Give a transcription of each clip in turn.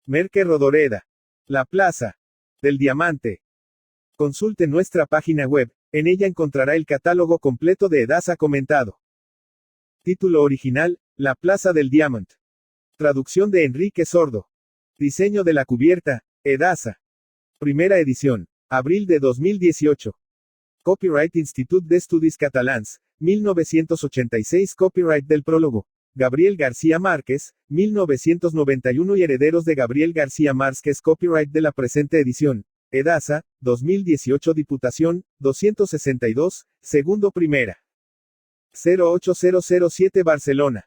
Merke Rodoreda. La Plaza del Diamante. Consulte nuestra página web, en ella encontrará el catálogo completo de Edasa comentado. Título original, La Plaza del Diamante. Traducción de Enrique Sordo. Diseño de la cubierta, Edasa. Primera edición. Abril de 2018. Copyright Institut d'Estudis Catalans, 1986. Copyright del prólogo. Gabriel García Márquez, 1991 y herederos de Gabriel García Márquez. Copyright de la presente edición. Edasa, 2018. Diputación, 262, segundo primera. 08007 Barcelona.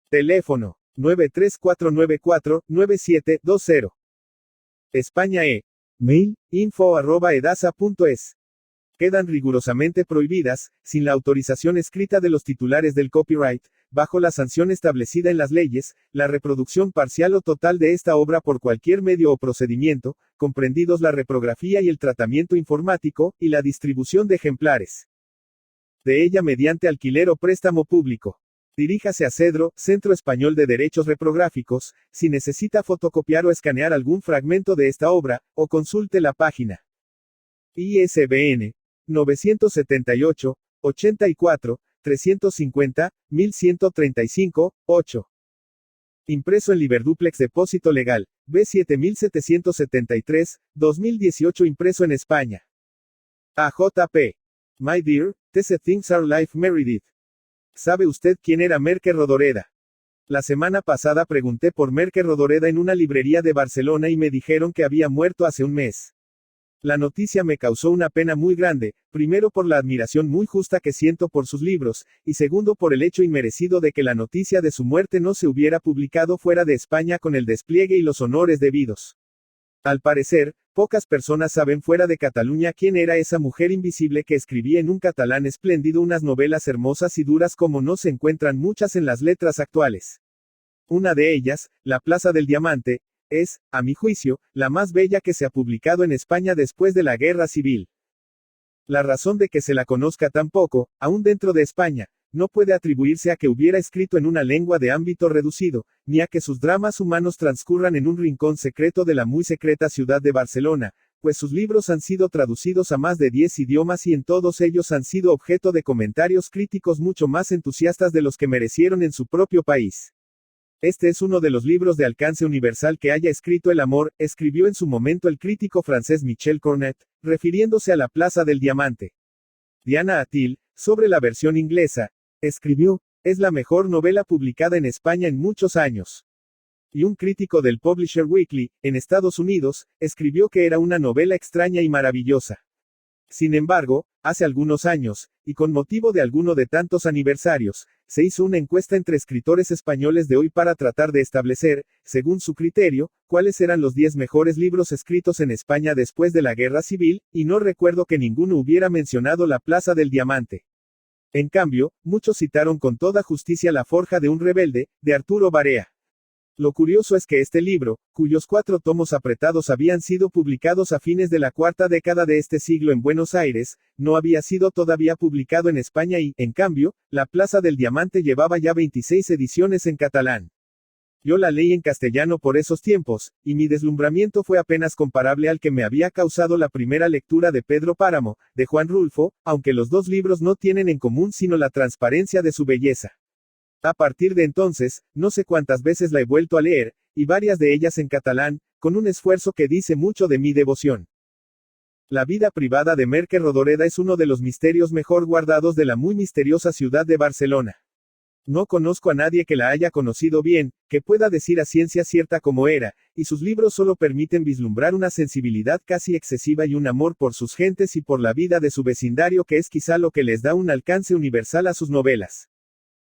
Teléfono, 93494-9720. España Mail, info@edasa.es. Quedan rigurosamente prohibidas, sin la autorización escrita de los titulares del copyright, bajo la sanción establecida en las leyes, la reproducción parcial o total de esta obra por cualquier medio o procedimiento, comprendidos la reprografía y el tratamiento informático, y la distribución de ejemplares de ella mediante alquiler o préstamo público. Diríjase a Cedro, Centro Español de Derechos Reprográficos, si necesita fotocopiar o escanear algún fragmento de esta obra, o consulte la página. ISBN 978 84 350 1135 8. Impreso en Liberduplex. Depósito legal B7773 2018. Impreso en España. AJP. My dear, these things are life Meredith. ¿Sabe usted quién era Merke Rodoreda? La semana pasada pregunté por Merke Rodoreda en una librería de Barcelona y me dijeron que había muerto hace un mes. La noticia me causó una pena muy grande, primero por la admiración muy justa que siento por sus libros, y segundo por el hecho inmerecido de que la noticia de su muerte no se hubiera publicado fuera de España con el despliegue y los honores debidos. Al parecer, pocas personas saben fuera de Cataluña quién era esa mujer invisible que escribía en un catalán espléndido unas novelas hermosas y duras como no se encuentran muchas en las letras actuales. Una de ellas, La Plaza del Diamante, es, a mi juicio, la más bella que se ha publicado en España después de la Guerra Civil. La razón de que se la conozca tan poco, aún dentro de España, no puede atribuirse a que hubiera escrito en una lengua de ámbito reducido, ni a que sus dramas humanos transcurran en un rincón secreto de la muy secreta ciudad de Barcelona, pues sus libros han sido traducidos a más de 10 idiomas y en todos ellos han sido objeto de comentarios críticos mucho más entusiastas de los que merecieron en su propio país. Este es uno de los libros de alcance universal que haya escrito el amor, escribió en su momento el crítico francés Michel Cornet, refiriéndose a La Plaza del Diamante. Diana Atil, sobre la versión inglesa, escribió, es la mejor novela publicada en España en muchos años. Y un crítico del Publisher Weekly, en Estados Unidos, escribió que era una novela extraña y maravillosa. Sin embargo, hace algunos años, y con motivo de alguno de tantos aniversarios, se hizo una encuesta entre escritores españoles de hoy para tratar de establecer, según su criterio, cuáles eran los 10 mejores libros escritos en España después de la Guerra Civil, y no recuerdo que ninguno hubiera mencionado La Plaza del Diamante. En cambio, muchos citaron con toda justicia La Forja de un Rebelde, de Arturo Barea. Lo curioso es que este libro, cuyos 4 tomos apretados habían sido publicados a fines de la cuarta década de este siglo en Buenos Aires, no había sido todavía publicado en España y, en cambio, La Plaza del Diamante llevaba ya 26 ediciones en catalán. Yo la leí en castellano por esos tiempos, y mi deslumbramiento fue apenas comparable al que me había causado la primera lectura de Pedro Páramo, de Juan Rulfo, aunque los dos libros no tienen en común sino la transparencia de su belleza. A partir de entonces, no sé cuántas veces la he vuelto a leer, y varias de ellas en catalán, con un esfuerzo que dice mucho de mi devoción. La vida privada de Merke Rodoreda es uno de los misterios mejor guardados de la muy misteriosa ciudad de Barcelona. No conozco a nadie que la haya conocido bien, que pueda decir a ciencia cierta cómo era, y sus libros solo permiten vislumbrar una sensibilidad casi excesiva y un amor por sus gentes y por la vida de su vecindario que es quizá lo que les da un alcance universal a sus novelas.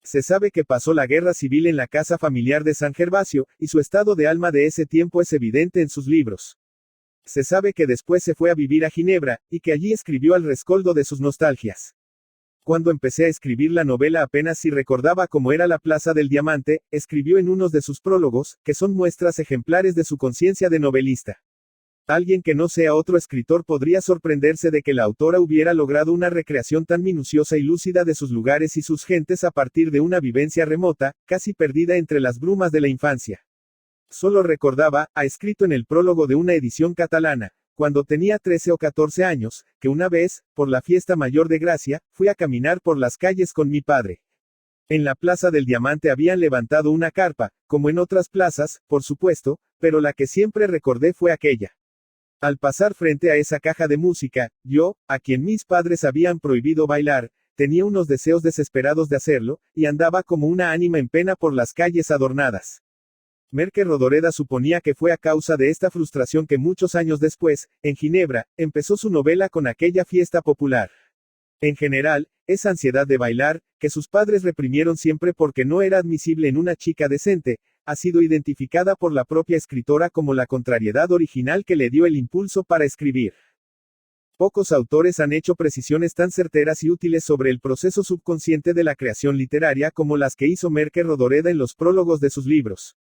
Se sabe que pasó la guerra civil en la casa familiar de San Gervasio, y su estado de alma de ese tiempo es evidente en sus libros. Se sabe que después se fue a vivir a Ginebra, y que allí escribió al rescoldo de sus nostalgias. Cuando empecé a escribir la novela apenas si recordaba cómo era la Plaza del Diamante, escribió en unos de sus prólogos, que son muestras ejemplares de su conciencia de novelista. Alguien que no sea otro escritor podría sorprenderse de que la autora hubiera logrado una recreación tan minuciosa y lúcida de sus lugares y sus gentes a partir de una vivencia remota, casi perdida entre las brumas de la infancia. Solo recordaba, ha escrito en el prólogo de una edición catalana, cuando tenía 13 o 14 años, que una vez, por la fiesta mayor de Gracia, fui a caminar por las calles con mi padre. En la Plaza del Diamante habían levantado una carpa, como en otras plazas, por supuesto, pero la que siempre recordé fue aquella. Al pasar frente a esa caja de música, yo, a quien mis padres habían prohibido bailar, tenía unos deseos desesperados de hacerlo, y andaba como una ánima en pena por las calles adornadas. Merke Rodoreda suponía que fue a causa de esta frustración que muchos años después, en Ginebra, empezó su novela con aquella fiesta popular. En general, esa ansiedad de bailar, que sus padres reprimieron siempre porque no era admisible en una chica decente, ha sido identificada por la propia escritora como la contrariedad original que le dio el impulso para escribir. Pocos autores han hecho precisiones tan certeras y útiles sobre el proceso subconsciente de la creación literaria como las que hizo Merke Rodoreda en los prólogos de sus libros.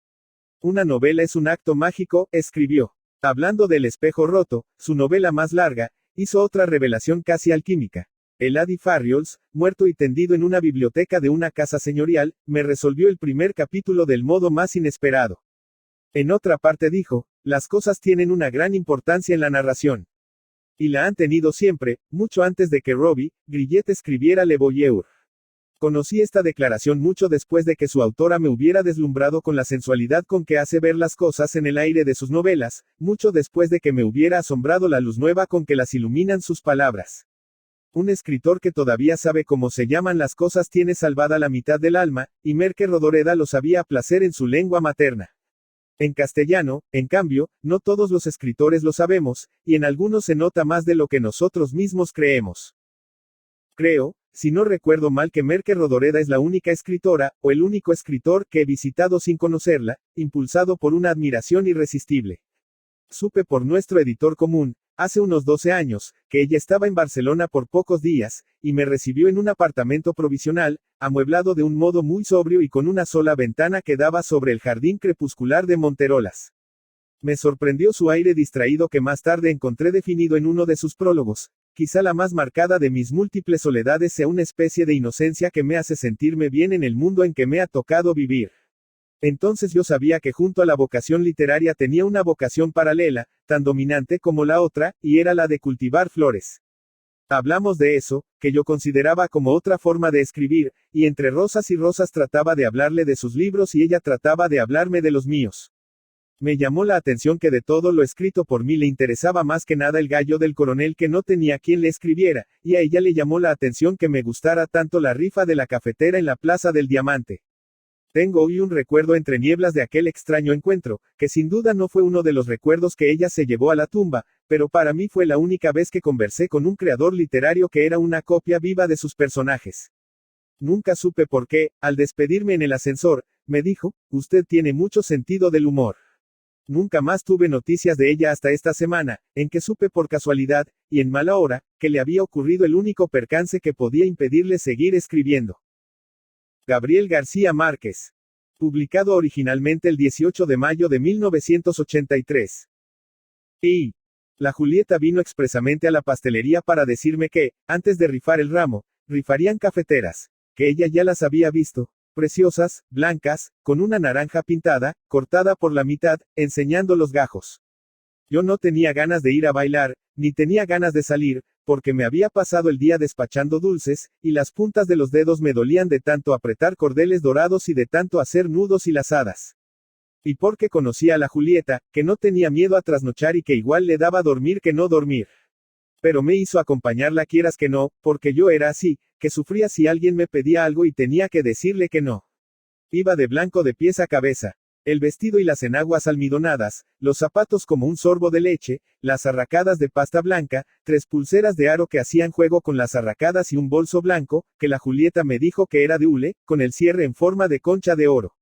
Una novela es un acto mágico, escribió. Hablando del espejo roto, su novela más larga, hizo otra revelación casi alquímica. El Adi Farriols, muerto y tendido en una biblioteca de una casa señorial, me resolvió el primer capítulo del modo más inesperado. En otra parte dijo, las cosas tienen una gran importancia en la narración. Y la han tenido siempre, mucho antes de que Robbie Grillet escribiera Le Voyeur. Conocí esta declaración mucho después de que su autora me hubiera deslumbrado con la sensualidad con que hace ver las cosas en el aire de sus novelas, mucho después de que me hubiera asombrado la luz nueva con que las iluminan sus palabras. Un escritor que todavía sabe cómo se llaman las cosas tiene salvada la mitad del alma, y Merke Rodoreda lo sabía a placer en su lengua materna. En castellano, en cambio, no todos los escritores lo sabemos, y en algunos se nota más de lo que nosotros mismos creemos. Creo, si no recuerdo mal, que Merke Rodoreda es la única escritora, o el único escritor, que he visitado sin conocerla, impulsado por una admiración irresistible. Supe por nuestro editor común, hace unos 12 años, que ella estaba en Barcelona por pocos días, y me recibió en un apartamento provisional, amueblado de un modo muy sobrio y con una sola ventana que daba sobre el jardín crepuscular de Monterolas. Me sorprendió su aire distraído que más tarde encontré definido en uno de sus prólogos. Quizá la más marcada de mis múltiples soledades sea una especie de inocencia que me hace sentirme bien en el mundo en que me ha tocado vivir. Entonces yo sabía que junto a la vocación literaria tenía una vocación paralela, tan dominante como la otra, y era la de cultivar flores. Hablamos de eso, que yo consideraba como otra forma de escribir, y entre rosas y rosas trataba de hablarle de sus libros y ella trataba de hablarme de los míos. Me llamó la atención que de todo lo escrito por mí le interesaba más que nada el gallo del coronel, que no tenía quien le escribiera, y a ella le llamó la atención que me gustara tanto la rifa de la cafetera en la Plaza del Diamante. Tengo hoy un recuerdo entre nieblas de aquel extraño encuentro, que sin duda no fue uno de los recuerdos que ella se llevó a la tumba, pero para mí fue la única vez que conversé con un creador literario que era una copia viva de sus personajes. Nunca supe por qué, al despedirme en el ascensor, me dijo, usted tiene mucho sentido del humor. Nunca más tuve noticias de ella hasta esta semana, en que supe por casualidad, y en mala hora, que le había ocurrido el único percance que podía impedirle seguir escribiendo. Gabriel García Márquez. Publicado originalmente el 18 de mayo de 1983. Y la Julieta vino expresamente a la pastelería para decirme que, antes de rifar el ramo, rifarían cafeteras, que ella ya las había visto. Preciosas, blancas, con una naranja pintada, cortada por la mitad, enseñando los gajos. Yo no tenía ganas de ir a bailar, ni tenía ganas de salir, porque me había pasado el día despachando dulces, y las puntas de los dedos me dolían de tanto apretar cordeles dorados y de tanto hacer nudos y lazadas. Y porque conocía a la Julieta, que no tenía miedo a trasnochar y que igual le daba dormir que no dormir. Pero me hizo acompañarla quieras que no, porque yo era así, que sufría si alguien me pedía algo y tenía que decirle que no. Iba de blanco de pies a cabeza. El vestido y las enaguas almidonadas, los zapatos como un sorbo de leche, las arracadas de pasta blanca, 3 pulseras de aro que hacían juego con las arracadas y un bolso blanco, que la Julieta me dijo que era de hule, con el cierre en forma de concha de oro.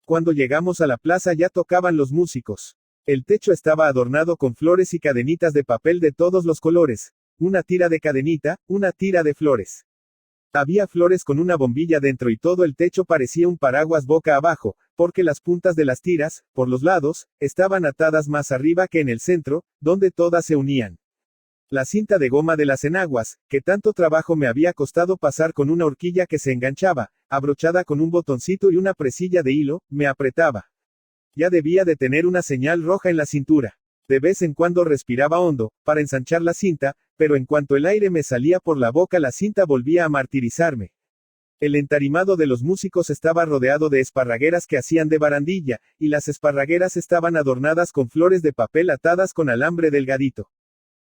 Cuando llegamos a la plaza ya tocaban los músicos. El techo estaba adornado con flores y cadenitas de papel de todos los colores. Una tira de cadenita, una tira de flores. Había flores con una bombilla dentro y todo el techo parecía un paraguas boca abajo, porque las puntas de las tiras, por los lados, estaban atadas más arriba que en el centro, donde todas se unían. La cinta de goma de las enaguas, que tanto trabajo me había costado pasar con una horquilla que se enganchaba, abrochada con un botoncito y una presilla de hilo, me apretaba. Ya debía de tener una señal roja en la cintura. De vez en cuando respiraba hondo, para ensanchar la cinta, pero en cuanto el aire me salía por la boca la cinta volvía a martirizarme. El entarimado de los músicos estaba rodeado de esparragueras que hacían de barandilla, y las esparragueras estaban adornadas con flores de papel atadas con alambre delgadito.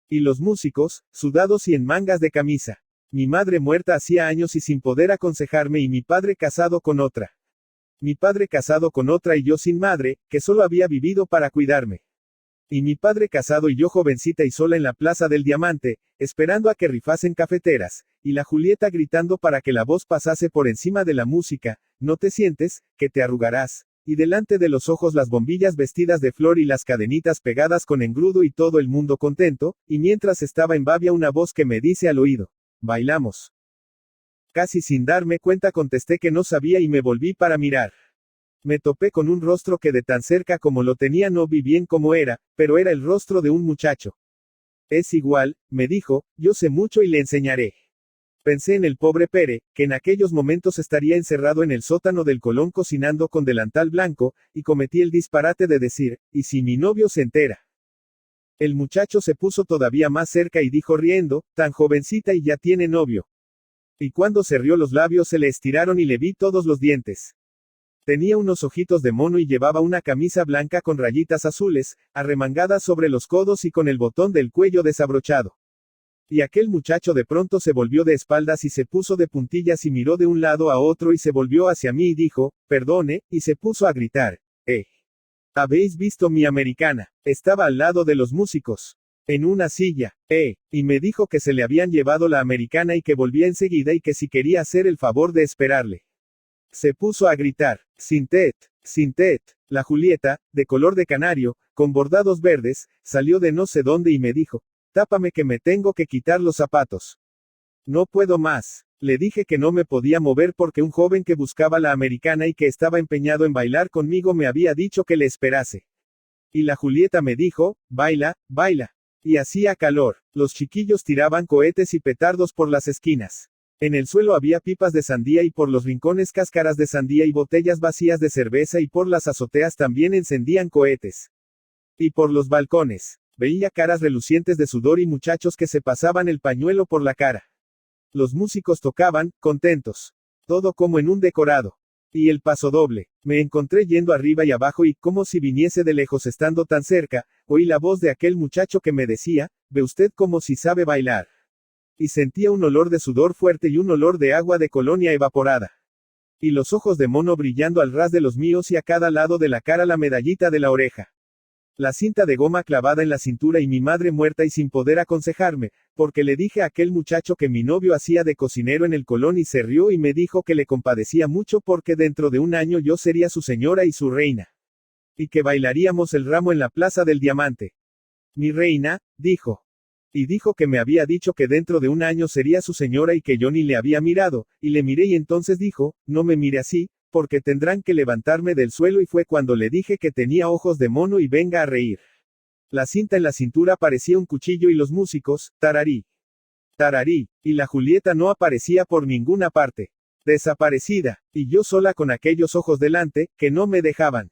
Y los músicos, sudados y en mangas de camisa. Mi madre muerta hacía años y sin poder aconsejarme y mi padre casado con otra. Mi padre casado con otra y yo sin madre, que solo había vivido para cuidarme. Y mi padre casado y yo jovencita y sola en la Plaza del Diamante, esperando a que rifasen cafeteras, y la Julieta gritando para que la voz pasase por encima de la música, no te sientes, que te arrugarás, y delante de los ojos las bombillas vestidas de flor y las cadenitas pegadas con engrudo y todo el mundo contento, y mientras estaba en babia una voz que me dice al oído, bailamos. Casi sin darme cuenta contesté que no sabía y me volví para mirar. Me topé con un rostro que de tan cerca como lo tenía no vi bien cómo era, pero era el rostro de un muchacho. Es igual, me dijo, yo sé mucho y le enseñaré. Pensé en el pobre Pere, que en aquellos momentos estaría encerrado en el sótano del Colón cocinando con delantal blanco, y cometí el disparate de decir, ¿y si mi novio se entera? El muchacho se puso todavía más cerca y dijo riendo, tan jovencita y ya tiene novio. Y cuando cerró los labios se le estiraron y le vi todos los dientes. Tenía unos ojitos de mono y llevaba una camisa blanca con rayitas azules, arremangadas sobre los codos y con el botón del cuello desabrochado. Y aquel muchacho de pronto se volvió de espaldas y se puso de puntillas y miró de un lado a otro y se volvió hacia mí y dijo, perdone, y se puso a gritar, ¿habéis visto mi americana? Estaba al lado de los músicos. En una silla, y me dijo que se le habían llevado la americana y que volvía enseguida y que si quería hacer el favor de esperarle. Se puso a gritar, Sintet, Sintet. La Julieta, de color de canario, con bordados verdes, salió de no sé dónde y me dijo, tápame que me tengo que quitar los zapatos. No puedo más. Le dije que no me podía mover porque un joven que buscaba la americana y que estaba empeñado en bailar conmigo me había dicho que le esperase. Y la Julieta me dijo, baila, baila. Y hacía calor. Los chiquillos tiraban cohetes y petardos por las esquinas. En el suelo había pipas de sandía y por los rincones cáscaras de sandía y botellas vacías de cerveza y por las azoteas también encendían cohetes. Y por los balcones, veía caras relucientes de sudor y muchachos que se pasaban el pañuelo por la cara. Los músicos tocaban, contentos. Todo como en un decorado. Y el pasodoble. Me encontré yendo arriba y abajo y, como si viniese de lejos estando tan cerca, oí la voz de aquel muchacho que me decía, ve usted como si sabe bailar. Y sentía un olor de sudor fuerte y un olor de agua de colonia evaporada. Y los ojos de mono brillando al ras de los míos y a cada lado de la cara la medallita de la oreja. La cinta de goma clavada en la cintura y mi madre muerta y sin poder aconsejarme, porque le dije a aquel muchacho que mi novio hacía de cocinero en el Colón y se rió y me dijo que le compadecía mucho porque dentro de un año yo sería su señora y su reina. Y que bailaríamos el ramo en la Plaza del Diamante. Mi reina, dijo. Y dijo que me había dicho que dentro de un año sería su señora y que yo ni le había mirado, y le miré y entonces dijo, no me mire así, porque tendrán que levantarme del suelo y fue cuando le dije que tenía ojos de mono y venga a reír. La cinta en la cintura parecía un cuchillo y los músicos, tararí. Tararí, y la Julieta no aparecía por ninguna parte. Desaparecida, y yo sola con aquellos ojos delante, que no me dejaban.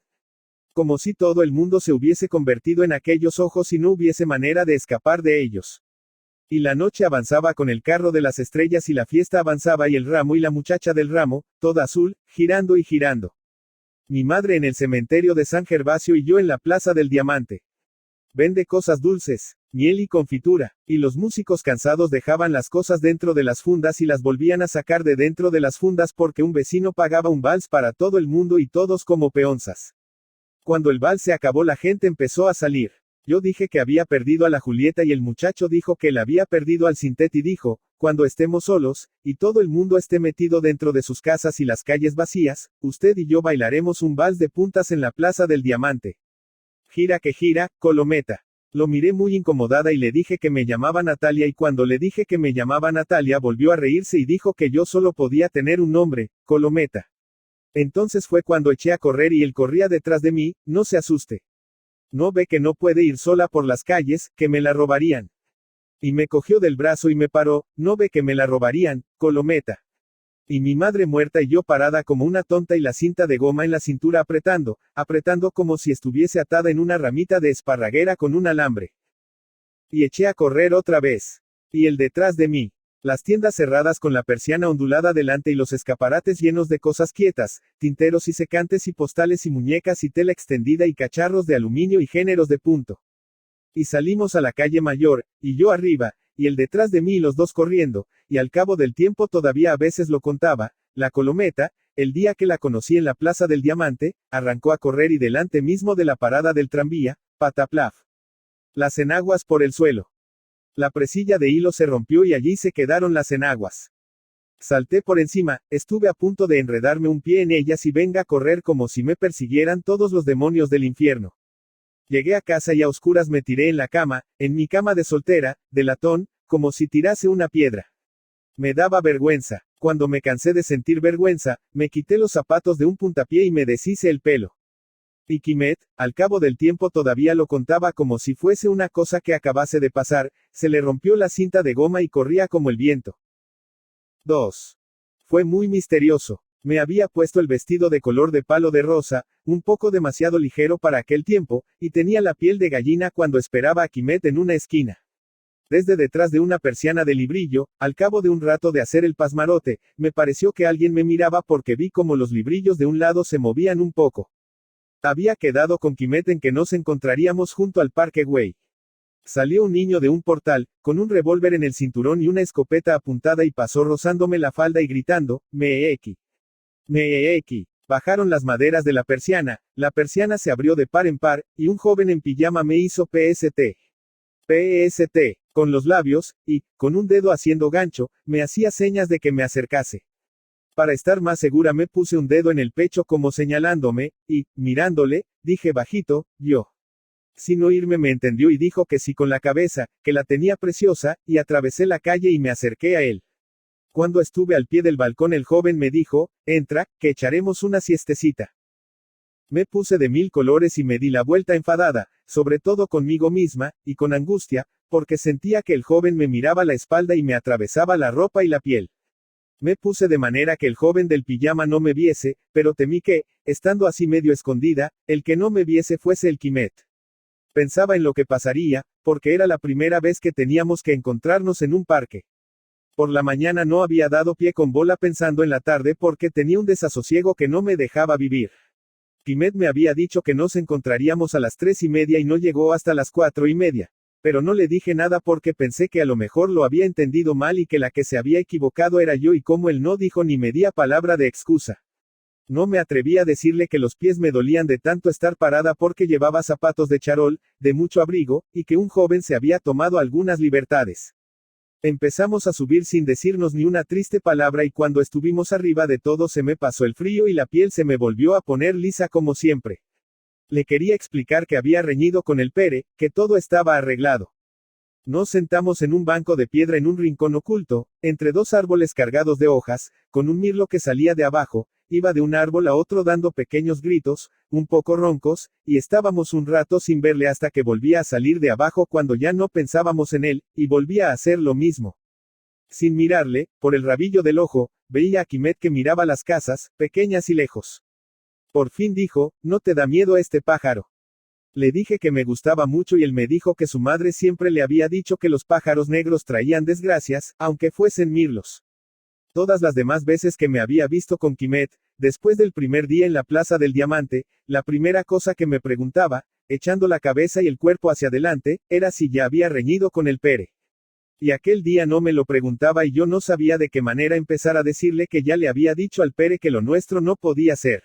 Como si todo el mundo se hubiese convertido en aquellos ojos y no hubiese manera de escapar de ellos. Y la noche avanzaba con el carro de las estrellas y la fiesta avanzaba y el ramo y la muchacha del ramo, toda azul, girando y girando. Mi madre en el cementerio de San Gervasio y yo en la Plaza del Diamante. Vende cosas dulces, miel y confitura, y los músicos cansados dejaban las cosas dentro de las fundas y las volvían a sacar de dentro de las fundas porque un vecino pagaba un vals para todo el mundo y todos como peonzas. Cuando el vals se acabó la gente empezó a salir. Yo dije que había perdido a la Julieta y el muchacho dijo que él había perdido al Sintet y dijo, cuando estemos solos, y todo el mundo esté metido dentro de sus casas y las calles vacías, usted y yo bailaremos un vals de puntas en la Plaza del Diamante. Gira que gira, Colometa. Lo miré muy incomodada y le dije que me llamaba Natalia y cuando le dije que me llamaba Natalia volvió a reírse y dijo que yo solo podía tener un nombre, Colometa. Entonces fue cuando eché a correr y él corría detrás de mí, no se asuste. No ve que no puede ir sola por las calles, que me la robarían. Y me cogió del brazo y me paró, no ve que me la robarían, Colometa. Y mi madre muerta y yo parada como una tonta y la cinta de goma en la cintura apretando como si estuviese atada en una ramita de esparraguera con un alambre. Y eché a correr otra vez. Y el detrás de mí. Las tiendas cerradas con la persiana ondulada delante y los escaparates llenos de cosas quietas, tinteros y secantes y postales y muñecas y tela extendida y cacharros de aluminio y géneros de punto. Y salimos a la calle mayor, y yo arriba, y él detrás de mí y los dos corriendo, y al cabo del tiempo todavía a veces lo contaba, la Colometa, el día que la conocí en la Plaza del Diamante, arrancó a correr y delante mismo de la parada del tranvía, pataplaf. Las enaguas por el suelo. La presilla de hilo se rompió y allí se quedaron las enaguas. Salté por encima, estuve a punto de enredarme un pie en ellas y venga a correr como si me persiguieran todos los demonios del infierno. Llegué a casa y a oscuras me tiré en la cama, en mi cama de soltera, de latón, como si tirase una piedra. Me daba vergüenza. Cuando me cansé de sentir vergüenza, me quité los zapatos de un puntapié y me deshice el pelo. Y Quimet, al cabo del tiempo todavía lo contaba como si fuese una cosa que acabase de pasar, se le rompió la cinta de goma y corría como el viento. 2. Fue muy misterioso. Me había puesto el vestido de color de palo de rosa, un poco demasiado ligero para aquel tiempo, y tenía la piel de gallina cuando esperaba a Quimet en una esquina. Desde detrás de una persiana de librillo, al cabo de un rato de hacer el pasmarote, me pareció que alguien me miraba porque vi como los librillos de un lado se movían un poco. Había quedado con Quimet en que nos encontraríamos junto al Parque Güey. Salió un niño de un portal, con un revólver en el cinturón y una escopeta apuntada y pasó rozándome la falda y gritando, Meeki. Meeki. Bajaron las maderas de la persiana se abrió de par en par, y un joven en pijama me hizo PST. PST, con los labios, y, con un dedo haciendo gancho, me hacía señas de que me acercase. Para estar más segura me puse un dedo en el pecho como señalándome, y, mirándole, dije bajito, yo. Sin oírme me entendió y dijo que sí con la cabeza, que la tenía preciosa, y atravesé la calle y me acerqué a él. Cuando estuve al pie del balcón el joven me dijo, entra, que echaremos una siestecita. Me puse de mil colores y me di la vuelta enfadada, sobre todo conmigo misma, y con angustia, porque sentía que el joven me miraba la espalda y me atravesaba la ropa y la piel. Me puse de manera que el joven del pijama no me viese, pero temí que, estando así medio escondida, el que no me viese fuese el Quimet. Pensaba en lo que pasaría, porque era la primera vez que teníamos que encontrarnos en un parque. Por la mañana no había dado pie con bola pensando en la tarde porque tenía un desasosiego que no me dejaba vivir. Quimet me había dicho que nos encontraríamos a las 3:30 y no llegó hasta las 4:30. Pero no le dije nada porque pensé que a lo mejor lo había entendido mal y que la que se había equivocado era yo y como él no dijo ni media palabra de excusa. No me atreví a decirle que los pies me dolían de tanto estar parada porque llevaba zapatos de charol, de mucho abrigo, y que un joven se había tomado algunas libertades. Empezamos a subir sin decirnos ni una triste palabra y cuando estuvimos arriba de todo se me pasó el frío y la piel se me volvió a poner lisa como siempre. Le quería explicar que había reñido con el Pere, que todo estaba arreglado. Nos sentamos en un banco de piedra en un rincón oculto, entre dos árboles cargados de hojas, con un mirlo que salía de abajo, iba de un árbol a otro dando pequeños gritos, un poco roncos, y estábamos un rato sin verle hasta que volvía a salir de abajo cuando ya no pensábamos en él, y volvía a hacer lo mismo. Sin mirarle, por el rabillo del ojo, veía a Quimet que miraba las casas, pequeñas y lejos. Por fin dijo, ¿no te da miedo este pájaro? Le dije que me gustaba mucho y él me dijo que su madre siempre le había dicho que los pájaros negros traían desgracias, aunque fuesen mirlos. Todas las demás veces que me había visto con Quimet, después del primer día en la Plaza del Diamante, la primera cosa que me preguntaba, echando la cabeza y el cuerpo hacia adelante, era si ya había reñido con el Pere. Y aquel día no me lo preguntaba y yo no sabía de qué manera empezar a decirle que ya le había dicho al Pere que lo nuestro no podía ser.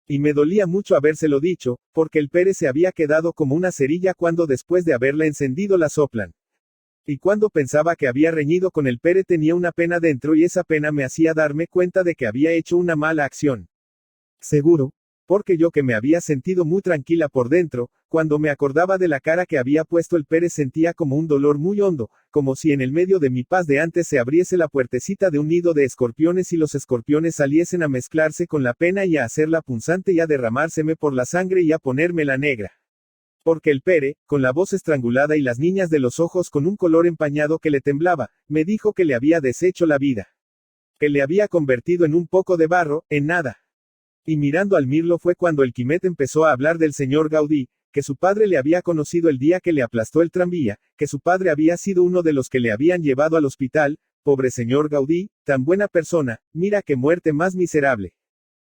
Y me dolía mucho habérselo dicho, porque el Pere se había quedado como una cerilla cuando después de haberla encendido la soplan. Y cuando pensaba que había reñido con el Pere tenía una pena dentro y esa pena me hacía darme cuenta de que había hecho una mala acción. Seguro, porque yo que me había sentido muy tranquila por dentro, cuando me acordaba de la cara que había puesto el Pere sentía como un dolor muy hondo, como si en el medio de mi paz de antes se abriese la puertecita de un nido de escorpiones y los escorpiones saliesen a mezclarse con la pena y a hacerla punzante y a derramárseme por la sangre y a ponérmela negra. Porque el Pere, con la voz estrangulada y las niñas de los ojos con un color empañado que le temblaba, me dijo que le había deshecho la vida. que le había convertido en un poco de barro, en nada. Y mirando al mirlo fue cuando el Quimet empezó a hablar del señor Gaudí, que su padre le había conocido el día que le aplastó el tranvía, que su padre había sido uno de los que le habían llevado al hospital, pobre señor Gaudí, tan buena persona, mira qué muerte más miserable.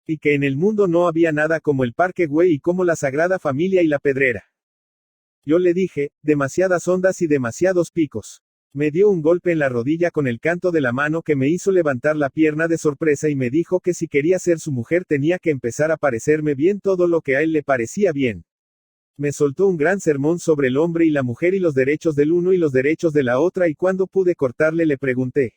Y que en el mundo no había nada como el Parque Güell y como la Sagrada Familia y la Pedrera. Yo le dije, demasiadas ondas y demasiados picos. Me dio un golpe en la rodilla con el canto de la mano que me hizo levantar la pierna de sorpresa y me dijo que si quería ser su mujer tenía que empezar a parecerme bien todo lo que a él le parecía bien. Me soltó un gran sermón sobre el hombre y la mujer y los derechos del uno y los derechos de la otra y cuando pude cortarle le pregunté.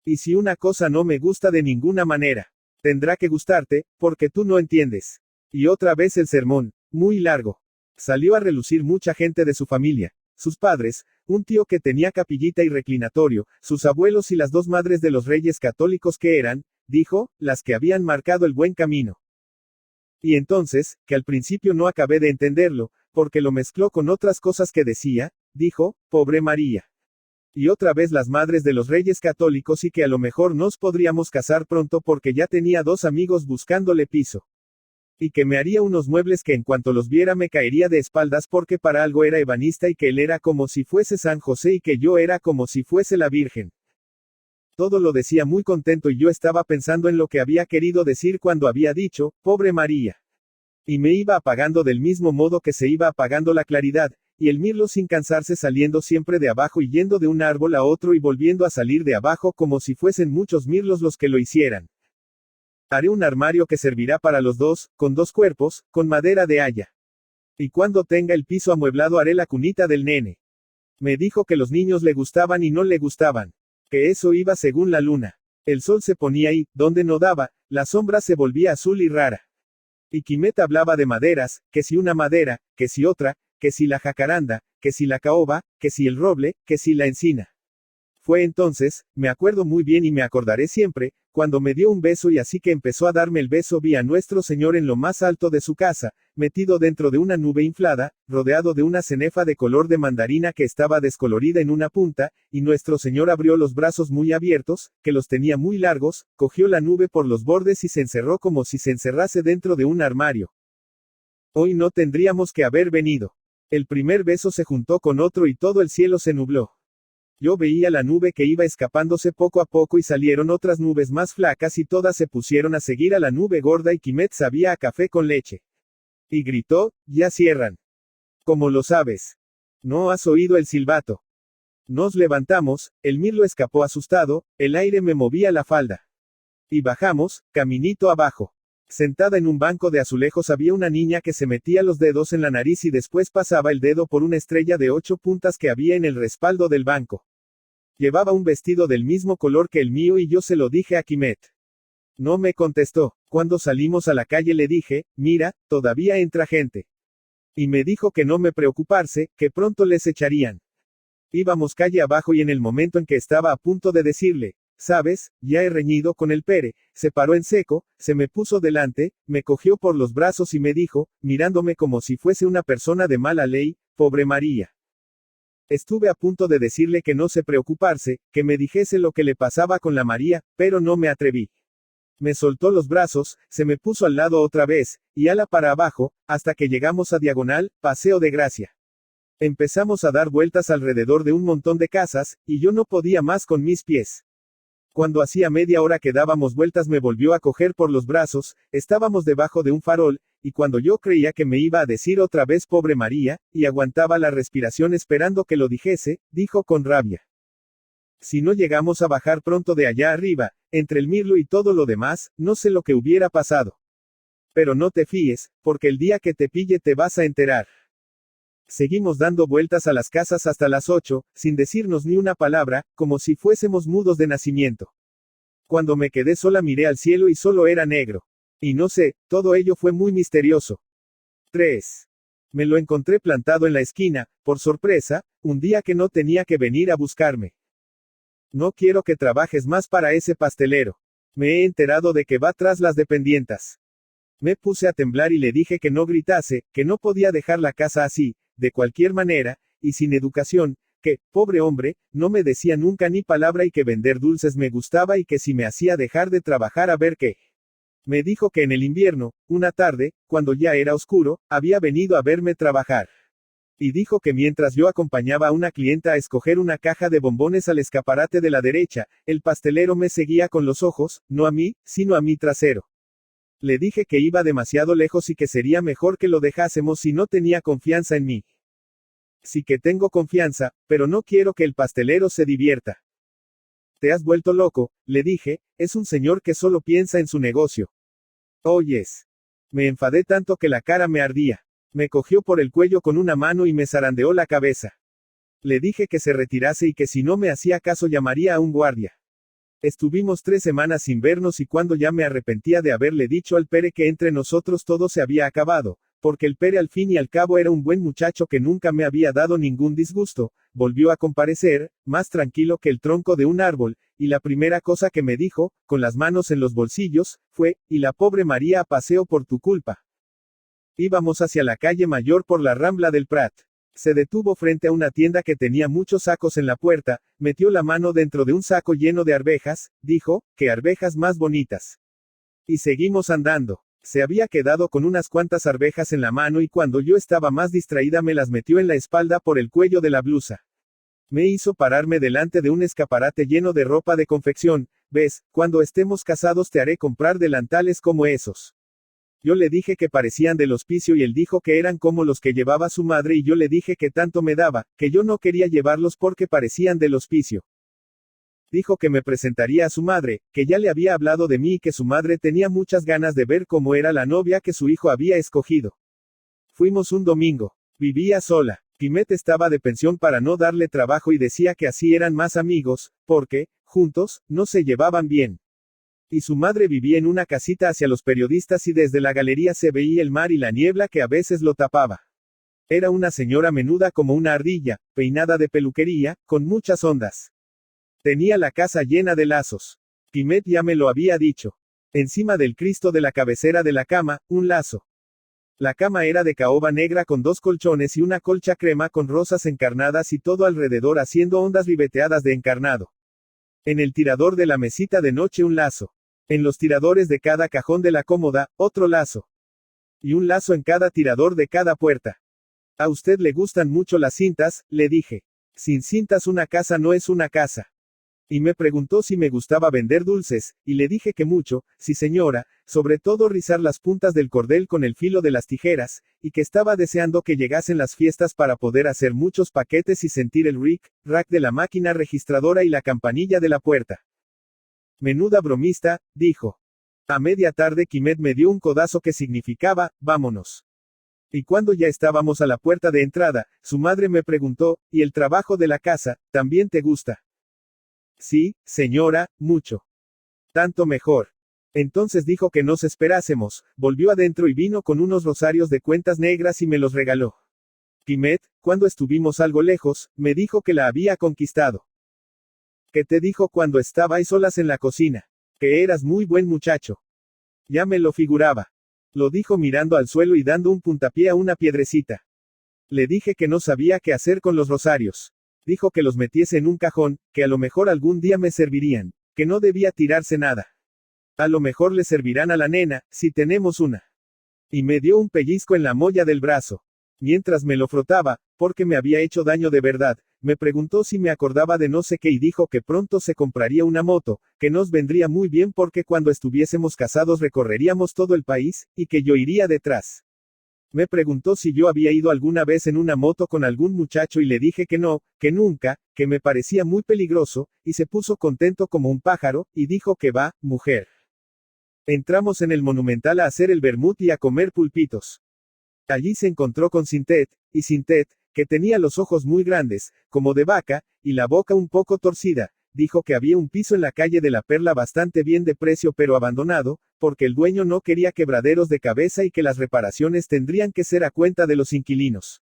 ¿Y si una cosa no me gusta de ninguna manera? Tendrá que gustarte, porque tú no entiendes. Y otra vez el sermón, muy largo. Salió a relucir mucha gente de su familia. Sus padres, un tío que tenía capillita y reclinatorio, sus abuelos y las dos madres de los reyes católicos que eran, dijo, las que habían marcado el buen camino. Y entonces, que al principio no acabé de entenderlo, porque lo mezcló con otras cosas que decía, dijo, pobre María. Y otra vez las madres de los reyes católicos y que a lo mejor nos podríamos casar pronto porque ya tenía dos amigos buscándole piso. Y que me haría unos muebles que en cuanto los viera me caería de espaldas porque para algo era ebanista y que él era como si fuese San José y que yo era como si fuese la Virgen. Todo lo decía muy contento y yo estaba pensando en lo que había querido decir cuando había dicho, pobre María. Y me iba apagando del mismo modo que se iba apagando la claridad, y el mirlo sin cansarse saliendo siempre de abajo y yendo de un árbol a otro y volviendo a salir de abajo como si fuesen muchos mirlos los que lo hicieran. Haré un armario que servirá para los dos, con dos cuerpos, con madera de haya. Y cuando tenga el piso amueblado haré la cunita del nene. Me dijo que los niños le gustaban y no le gustaban. Que eso iba según la luna. El sol se ponía y, donde no daba, la sombra se volvía azul y rara. Y Quimet hablaba de maderas, que si una madera, que si otra, que si la jacaranda, que si la caoba, que si el roble, que si la encina. Fue entonces, me acuerdo muy bien y me acordaré siempre, cuando me dio un beso y así que empezó a darme el beso vi a nuestro Señor en lo más alto de su casa, metido dentro de una nube inflada, rodeado de una cenefa de color de mandarina que estaba descolorida en una punta, y nuestro Señor abrió los brazos muy abiertos, que los tenía muy largos, cogió la nube por los bordes y se encerró como si se encerrase dentro de un armario. Hoy no tendríamos que haber venido. El primer beso se juntó con otro y todo el cielo se nubló. Yo veía la nube que iba escapándose poco a poco y salieron otras nubes más flacas y todas se pusieron a seguir a la nube gorda y Quimet sabía a café con leche. Y gritó, ya cierran. ¿Cómo lo sabes? ¿No has oído el silbato? Nos levantamos, el mirlo escapó asustado, el aire me movía la falda. Y bajamos, caminito abajo. Sentada en un banco de azulejos había una niña que se metía los dedos en la nariz y después pasaba el dedo por una estrella de 8 puntas que había en el respaldo del banco. Llevaba un vestido del mismo color que el mío y yo se lo dije a Quimet. No me contestó. Cuando salimos a la calle le dije, mira, todavía entra gente. Y me dijo que no me preocupase, que pronto les echarían. Íbamos calle abajo y en el momento en que estaba a punto de decirle, ¿sabes? Ya he reñido con el Pere, se paró en seco, se me puso delante, me cogió por los brazos y me dijo, mirándome como si fuese una persona de mala ley, pobre María. Estuve a punto de decirle que no se preocupase, que me dijese lo que le pasaba con la María, pero no me atreví. Me soltó los brazos, se me puso al lado otra vez, y ala para abajo, hasta que llegamos a Diagonal, Paseo de Gracia. Empezamos a dar vueltas alrededor de un montón de casas, y yo no podía más con mis pies. Cuando hacía media hora que dábamos vueltas me volvió a coger por los brazos, estábamos debajo de un farol, y cuando yo creía que me iba a decir otra vez pobre María, y aguantaba la respiración esperando que lo dijese, dijo con rabia. Si no llegamos a bajar pronto de allá arriba, entre el mirlo y todo lo demás, no sé lo que hubiera pasado. Pero no te fíes, porque el día que te pille te vas a enterar. Seguimos dando vueltas a las casas hasta las 8, sin decirnos ni una palabra, como si fuésemos mudos de nacimiento. Cuando me quedé sola miré al cielo y solo era negro. Y no sé, todo ello fue muy misterioso. 3. Me lo encontré plantado en la esquina, por sorpresa, un día que no tenía que venir a buscarme. No quiero que trabajes más para ese pastelero. Me he enterado de que va tras las dependientas. Me puse a temblar y le dije que no gritase, que no podía dejar la casa así, de cualquier manera, y sin educación, que, pobre hombre, no me decía nunca ni palabra y que vender dulces me gustaba y que si me hacía dejar de trabajar a ver qué. Me dijo que en el invierno, una tarde, cuando ya era oscuro, había venido a verme trabajar. Y dijo que mientras yo acompañaba a una clienta a escoger una caja de bombones al escaparate de la derecha, el pastelero me seguía con los ojos, no a mí, sino a mi trasero. Le dije que iba demasiado lejos y que sería mejor que lo dejásemos si no tenía confianza en mí. Sí que tengo confianza, pero no quiero que el pastelero se divierta. Te has vuelto loco, le dije, es un señor que solo piensa en su negocio. Oyes. Me enfadé tanto que la cara me ardía. Me cogió por el cuello con una mano y me zarandeó la cabeza. Le dije que se retirase y que si no me hacía caso llamaría a un guardia. Estuvimos 3 semanas sin vernos y cuando ya me arrepentía de haberle dicho al Pere que entre nosotros todo se había acabado, porque el Pere al fin y al cabo era un buen muchacho que nunca me había dado ningún disgusto, volvió a comparecer, más tranquilo que el tronco de un árbol, y la primera cosa que me dijo, con las manos en los bolsillos, fue, y la pobre María a paseo por tu culpa. Íbamos hacia la calle Mayor por la Rambla del Prat. Se detuvo frente a una tienda que tenía muchos sacos en la puerta, metió la mano dentro de un saco lleno de arvejas, dijo, ¡qué arvejas más bonitas! Y seguimos andando. Se había quedado con unas cuantas arvejas en la mano y cuando yo estaba más distraída me las metió en la espalda por el cuello de la blusa. Me hizo pararme delante de un escaparate lleno de ropa de confección, ves, cuando estemos casados te haré comprar delantales como esos. Yo le dije que parecían del hospicio y él dijo que eran como los que llevaba su madre y yo le dije que tanto me daba, que yo no quería llevarlos porque parecían del hospicio. Dijo que me presentaría a su madre, que ya le había hablado de mí y que su madre tenía muchas ganas de ver cómo era la novia que su hijo había escogido. Fuimos un domingo. Vivía sola. Quimet estaba de pensión para no darle trabajo y decía que así eran más amigos, porque, juntos, no se llevaban bien. Y su madre vivía en una casita hacia los periodistas y desde la galería se veía el mar y la niebla que a veces lo tapaba. Era una señora menuda como una ardilla, peinada de peluquería, con muchas ondas. Tenía la casa llena de lazos. Quimet ya me lo había dicho. Encima del Cristo de la cabecera de la cama, un lazo. La cama era de caoba negra con 2 colchones y una colcha crema con rosas encarnadas y todo alrededor haciendo ondas ribeteadas de encarnado. En el tirador de la mesita de noche un lazo. En los tiradores de cada cajón de la cómoda, otro lazo. Y un lazo en cada tirador de cada puerta. A usted le gustan mucho las cintas, le dije. Sin cintas una casa no es una casa. Y me preguntó si me gustaba vender dulces, y le dije que mucho, sí señora, sobre todo rizar las puntas del cordel con el filo de las tijeras, y que estaba deseando que llegasen las fiestas para poder hacer muchos paquetes y sentir el rack de la máquina registradora y la campanilla de la puerta. Menuda bromista, dijo. A media tarde Quimet me dio un codazo que significaba, vámonos. Y cuando ya estábamos a la puerta de entrada, su madre me preguntó, ¿y el trabajo de la casa, también te gusta? Sí, señora, mucho. Tanto mejor. Entonces dijo que nos esperásemos, volvió adentro y vino con unos rosarios de cuentas negras y me los regaló. Quimet, cuando estuvimos algo lejos, me dijo que la había conquistado. ¿Qué te dijo cuando estabais solas en la cocina? Que eras muy buen muchacho. Ya me lo figuraba. Lo dijo mirando al suelo y dando un puntapié a una piedrecita. Le dije que no sabía qué hacer con los rosarios. Dijo que los metiese en un cajón, que a lo mejor algún día me servirían, que no debía tirarse nada. A lo mejor le servirán a la nena, si tenemos una. Y me dio un pellizco en la molla del brazo. Mientras me lo frotaba, porque me había hecho daño de verdad, me preguntó si me acordaba de no sé qué y dijo que pronto se compraría una moto, que nos vendría muy bien porque cuando estuviésemos casados recorreríamos todo el país, y que yo iría detrás. Me preguntó si yo había ido alguna vez en una moto con algún muchacho y le dije que no, que nunca, que me parecía muy peligroso, y se puso contento como un pájaro, y dijo que va, mujer. Entramos en el Monumental a hacer el vermut y a comer pulpitos. Allí se encontró con Sintet, y Sintet, que tenía los ojos muy grandes, como de vaca, y la boca un poco torcida, dijo que había un piso en la calle de la Perla bastante bien de precio pero abandonado, porque el dueño no quería quebraderos de cabeza y que las reparaciones tendrían que ser a cuenta de los inquilinos.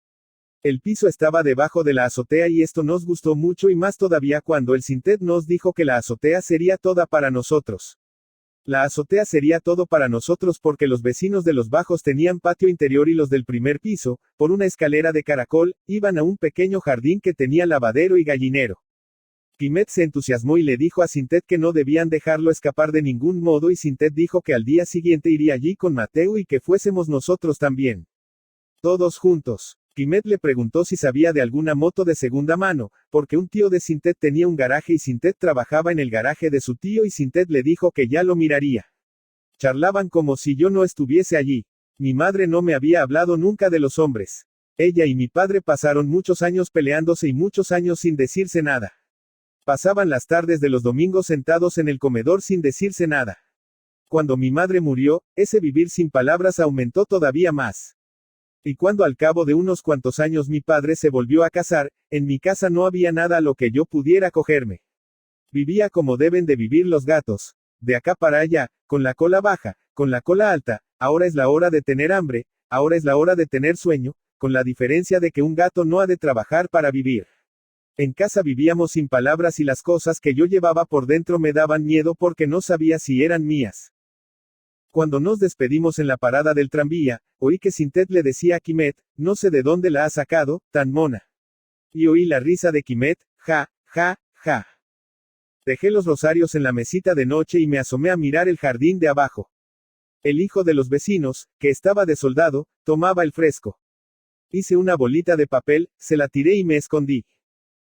El piso estaba debajo de la azotea y esto nos gustó mucho y más todavía cuando el Sintet nos dijo que la azotea sería toda para nosotros. La azotea sería todo para nosotros porque los vecinos de los bajos tenían patio interior y los del primer piso, por una escalera de caracol, iban a un pequeño jardín que tenía lavadero y gallinero. Quimet se entusiasmó y le dijo a Sintet que no debían dejarlo escapar de ningún modo y Sintet dijo que al día siguiente iría allí con Mateo y que fuésemos nosotros también. Todos juntos. Quimet le preguntó si sabía de alguna moto de segunda mano, porque un tío de Sintet tenía un garaje y Sintet trabajaba en el garaje de su tío y Sintet le dijo que ya lo miraría. Charlaban como si yo no estuviese allí. Mi madre no me había hablado nunca de los hombres. Ella y mi padre pasaron muchos años peleándose y muchos años sin decirse nada. Pasaban las tardes de los domingos sentados en el comedor sin decirse nada. Cuando mi madre murió, ese vivir sin palabras aumentó todavía más. Y cuando al cabo de unos cuantos años mi padre se volvió a casar, en mi casa no había nada a lo que yo pudiera cogerme. Vivía como deben de vivir los gatos. De acá para allá, con la cola baja, con la cola alta, ahora es la hora de tener hambre, ahora es la hora de tener sueño, con la diferencia de que un gato no ha de trabajar para vivir. En casa vivíamos sin palabras y las cosas que yo llevaba por dentro me daban miedo porque no sabía si eran mías. Cuando nos despedimos en la parada del tranvía, oí que Sintet le decía a Quimet, no sé de dónde la ha sacado, tan mona. Y oí la risa de Quimet, ja, ja, ja. Dejé los rosarios en la mesita de noche y me asomé a mirar el jardín de abajo. El hijo de los vecinos, que estaba de soldado, tomaba el fresco. Hice una bolita de papel, se la tiré y me escondí.